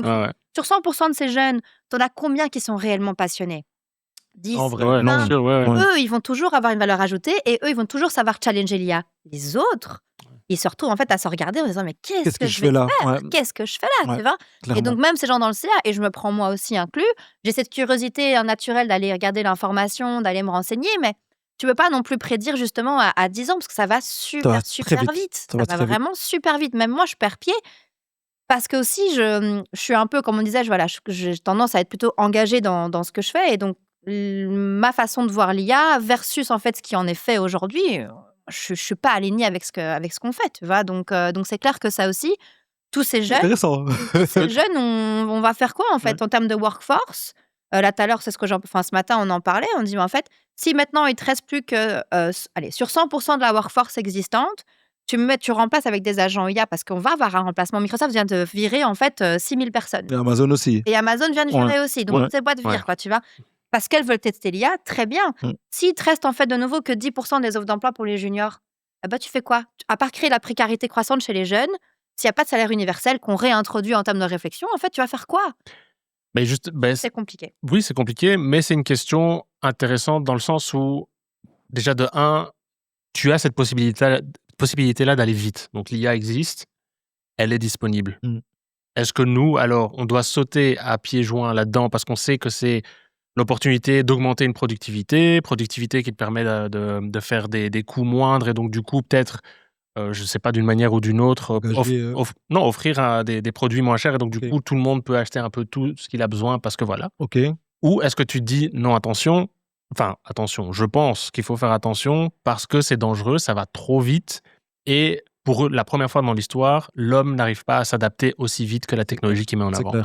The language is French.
Ouais, ouais. Sur 100% de ces jeunes, t'en as combien qui sont réellement passionnés? 10, En vrai, ouais, non, 20. sûr, ouais, ouais. Eux, ils vont toujours avoir une valeur ajoutée et eux, ils vont toujours savoir challenger l'IA. Les autres, ils se retrouvent en fait à se regarder en disant mais qu'est-ce que je vais fais là? faire? Ouais, Qu'est-ce que je fais là? ouais, Tu vois? Et clairement. donc même ces gens dans le CA, et je me prends moi aussi inclus, j'ai cette curiosité naturelle d'aller regarder l'information, d'aller me renseigner, mais tu peux pas non plus prédire justement à 10 ans parce que ça va Ça va super très vite. vite. Ça va très vite. vraiment super vite. Même moi, je perds pied parce que aussi je suis un peu, comme on disait, j'ai tendance à être plutôt engagée dans ce que je fais, et donc ma façon de voir l'IA versus en fait ce qui en est fait aujourd'hui, je suis pas alignée avec ce qu'on fait, tu vois? Donc c'est clair que ça aussi, tous ces jeunes, Intéressant. on va faire quoi en fait en termes de workforce? Là tout à l'heure, c'est ce matin on en parlait, on dit mais en fait, si maintenant il te reste plus que, allez, sur 100% de la workforce existante, tu remplaces avec des agents IA parce qu'on va avoir un remplacement. Microsoft vient de virer en fait 6000 personnes. Et Amazon aussi. Et Amazon vient de virer aussi. Donc, Ouais. toutes ces boîtes virent, Ouais. quoi, tu vois. Parce qu'elles veulent tester l'IA, très bien. S'il te reste en fait de nouveau que 10% des offres d'emploi pour les juniors, tu fais quoi? À part créer la précarité croissante chez les jeunes, s'il n'y a pas de salaire universel qu'on réintroduit en termes de réflexion, en fait, tu vas faire quoi? Mais C'est compliqué. oui, c'est compliqué, mais c'est une question intéressante dans le sens où, déjà de 1, tu as cette possibilité-là d'aller vite. Donc l'IA existe, elle est disponible. Est-ce que nous, alors, on doit sauter à pieds joints là-dedans parce qu'on sait que c'est l'opportunité d'augmenter une productivité qui te permet de faire des coûts moindres et donc du coup peut-être, je ne sais pas, d'une manière ou d'une autre, offrir des produits moins chers et donc du coup tout le monde peut acheter un peu tout ce qu'il a besoin parce que voilà. Ok. Ou est-ce que tu te dis non, attention, je pense qu'il faut faire attention parce que c'est dangereux, ça va trop vite et pour eux, la première fois dans l'histoire, l'homme n'arrive pas à s'adapter aussi vite que la technologie qui met en C'est avant. clair.